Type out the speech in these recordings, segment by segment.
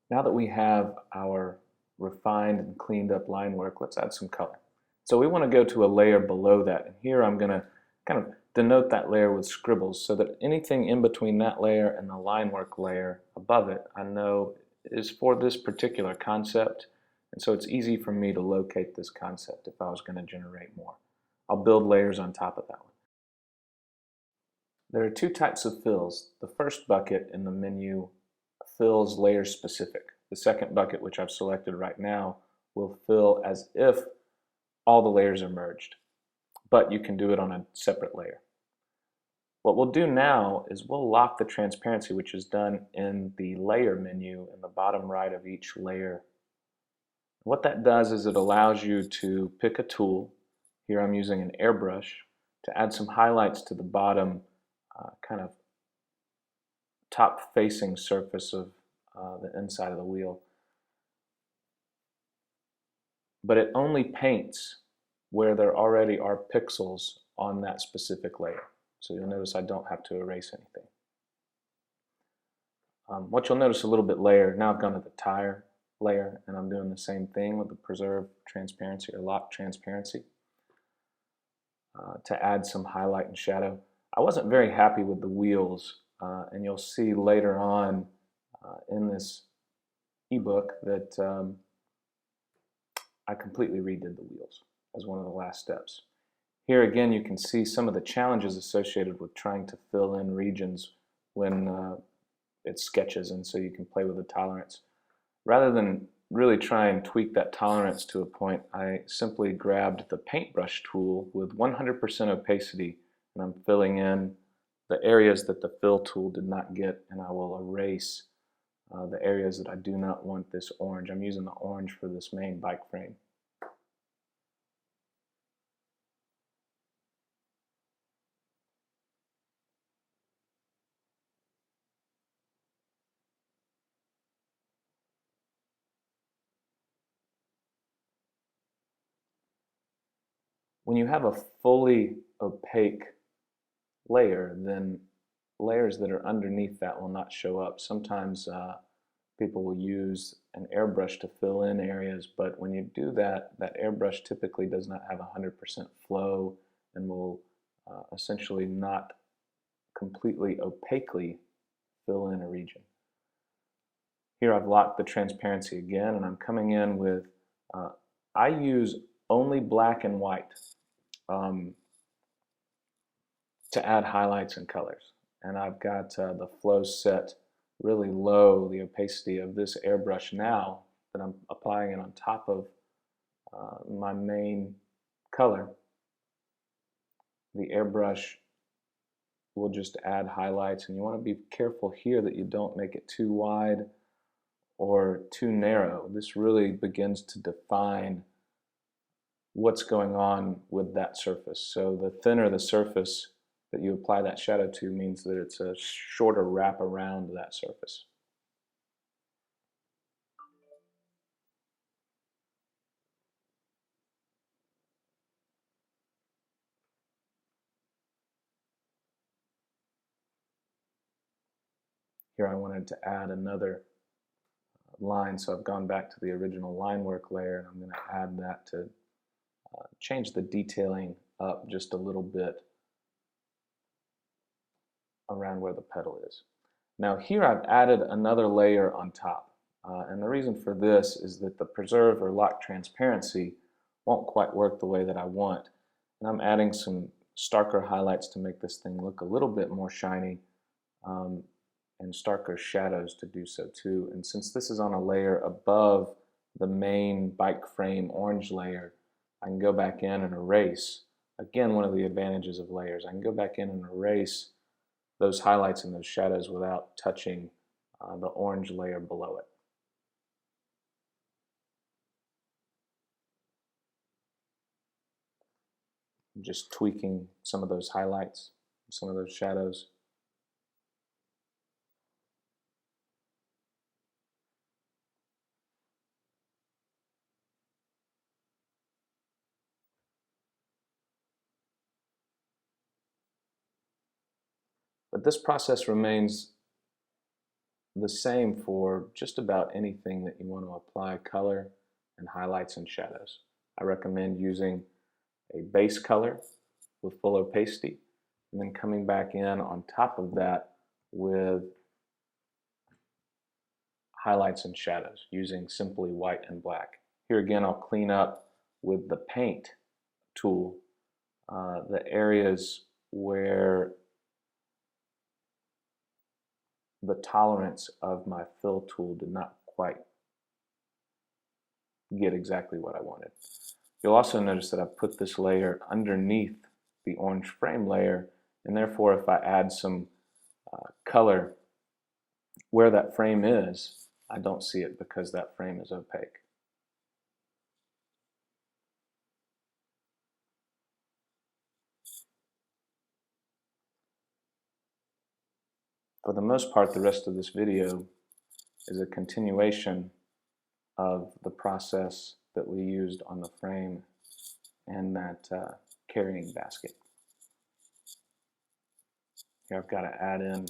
Now that we have our refined and cleaned up line work, let's add some color. So we want to go to a layer below that, and here I'm going to kind of denote that layer with scribbles so that anything in between that layer and the line work layer above it I know is for this particular concept, and so it's easy for me to locate this concept if I was going to generate more. I'll build layers on top of that one. There are two types of fills. The first bucket in the menu fills layer specific. The second bucket, which I've selected right now, will fill as if all the layers are merged, but you can do it on a separate layer. What we'll do now is we'll lock the transparency, which is done in the layer menu in the bottom right of each layer. What that does is it allows you to pick a tool. Here I'm using an airbrush to add some highlights to the bottom kind of top facing surface of the inside of the wheel. But it only paints where there already are pixels on that specific layer. So you'll notice I don't have to erase anything. What you'll notice a little bit later, now I've gone to the tire layer and I'm doing the same thing with the preserve transparency or lock transparency to add some highlight and shadow. I wasn't very happy with the wheels, and you'll see later on in this ebook that I completely redid the wheels as one of the last steps. Here again you can see some of the challenges associated with trying to fill in regions when it sketches, and so you can play with the tolerance. Rather than really try and tweak that tolerance to a point, I simply grabbed the paintbrush tool with 100% opacity, and I'm filling in the areas that the fill tool did not get, and I will erase the areas that I do not want this orange. I'm using the orange for this main bike frame. When you have a fully opaque layer, then layers that are underneath that will not show up. Sometimes people will use an airbrush to fill in areas, but when you do that, that airbrush typically does not have 100% flow and will essentially not completely opaquely fill in a region. Here I've locked the transparency again, and I'm coming in with, I use only black and white to add highlights and colors. And I've got the flow set really low, the opacity of this airbrush now that I'm applying it on top of my main color. The airbrush will just add highlights, and you want to be careful here that you don't make it too wide or too narrow. This really begins to define what's going on with that surface. So the thinner the surface that you apply that shadow to means that it's a shorter wrap around that surface. Here I wanted to add another line, so I've gone back to the original line work layer, and I'm going to add that to change the detailing up just a little bit around where the pedal is. Now here I've added another layer on top, and the reason for this is that the preserve or lock transparency won't quite work the way that I want, and I'm adding some starker highlights to make this thing look a little bit more shiny, and starker shadows to do so too. And since this is on a layer above the main bike frame orange layer, I can go back in and erase. Again, one of the advantages of layers, I can go back in and erase those highlights and those shadows without touching the orange layer below it. I'm just tweaking some of those highlights, some of those shadows. But this process remains the same for just about anything that you want to apply color and highlights and shadows. I recommend using a base color with full opacity and then coming back in on top of that with highlights and shadows using simply white and black. Here again, I'll clean up with the paint tool the areas where the tolerance of my fill tool did not quite get exactly what I wanted. You'll also notice that I put this layer underneath the orange frame layer, and therefore if I add some color where that frame is, I don't see it because that frame is opaque. For the most part, the rest of this video is a continuation of the process that we used on the frame and that carrying basket. Here I've got to add in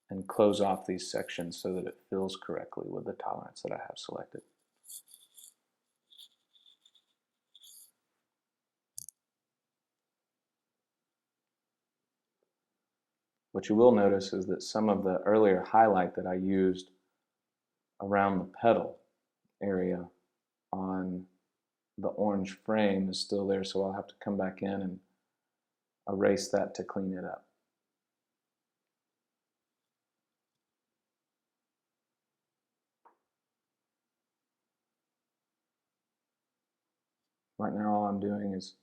and close off these sections so that it fills correctly with the tolerance that I have selected. What you will notice is that some of the earlier highlight that I used around the pedal area on the orange frame is still there, so I'll have to come back in and erase that to clean it up. Right now all I'm doing is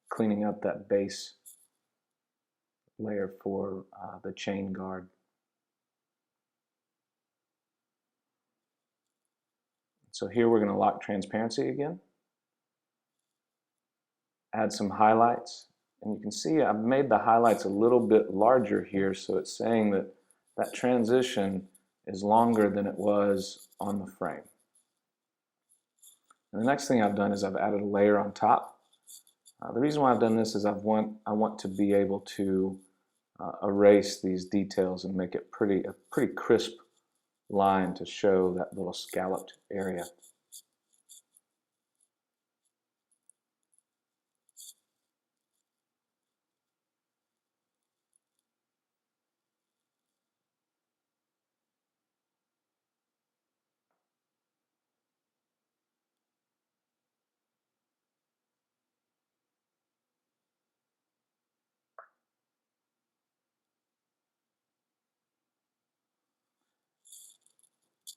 cleaning up that base layer for the chain guard. So here we're going to lock transparency again, add some highlights, and you can see I've made the highlights a little bit larger here, so it's saying that that transition is longer than it was on the frame. And the next thing I've done is I've added a layer on top. The reason why I've done this is I want to be able to erase these details and make it a pretty crisp line to show that little scalloped area.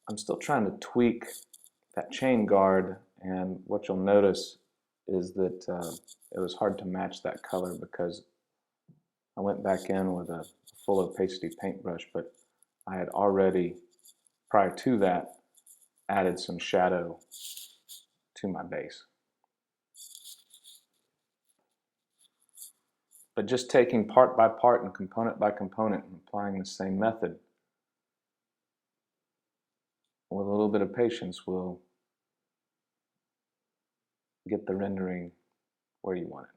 I'm still trying to tweak that chain guard, and what you'll notice is that it was hard to match that color because I went back in with a full opacity paintbrush, but I had already, prior to that, added some shadow to my base. But just taking part by part and component by component and applying the same method with a little bit of patience will get the rendering where you want it.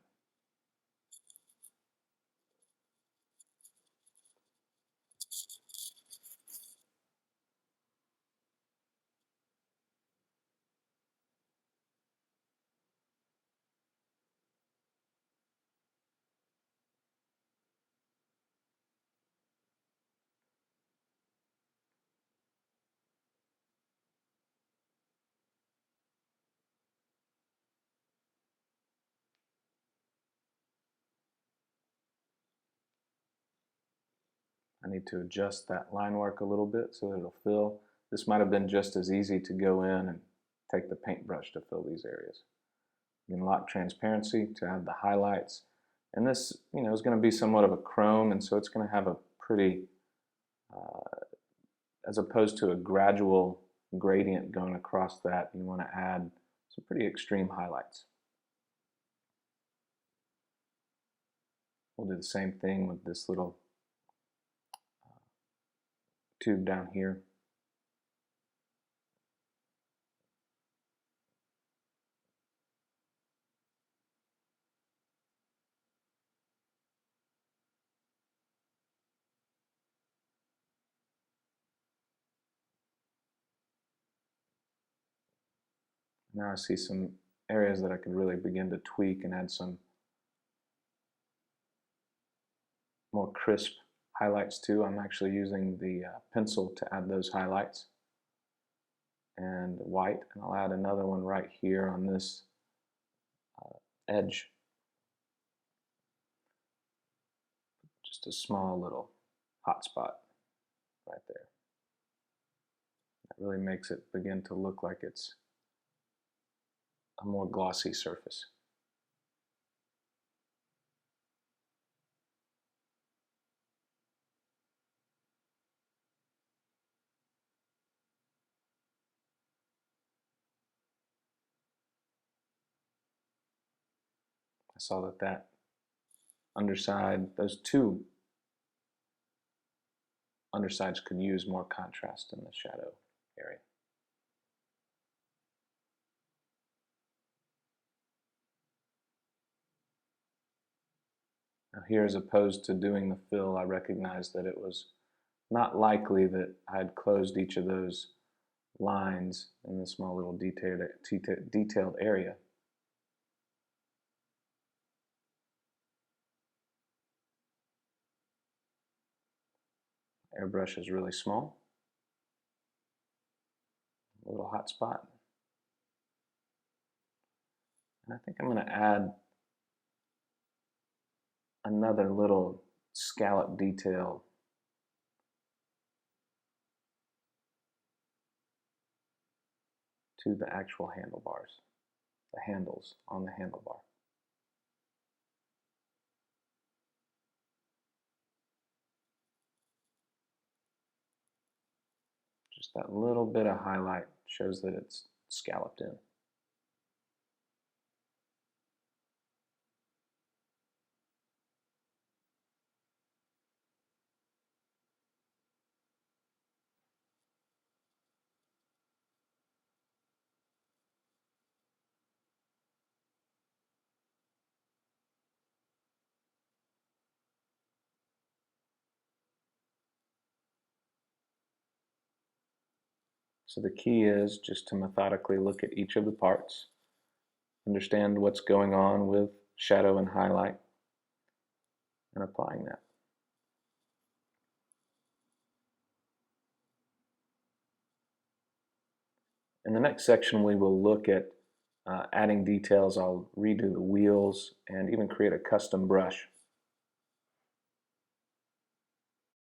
I need to adjust that line work a little bit so that it'll fill. This might have been just as easy to go in and take the paintbrush to fill these areas. You can lock transparency to add the highlights. And this, is going to be somewhat of a chrome, and so it's going to have a pretty, as opposed to a gradual gradient going across that, you want to add some pretty extreme highlights. We'll do the same thing with this little tube down here. Now I see some areas that I could really begin to tweak and add some more crisp highlights to. I'm actually using the pencil to add those highlights and white, and I'll add another one right here on this edge. Just a small little hot spot right there. That really makes it begin to look like it's a more glossy surface. I saw that those two undersides could use more contrast in the shadow area. Now here, as opposed to doing the fill, I recognized that it was not likely that I had closed each of those lines in the small little detailed area. Airbrush is really small. A little hot spot. And I think I'm going to add another little scallop detail to the actual handlebars, the handles on the handlebar. Just that little bit of highlight shows that it's scalloped in. So the key is just to methodically look at each of the parts, understand what's going on with shadow and highlight, and applying that. In the next section, we will look at adding details. I'll redo the wheels and even create a custom brush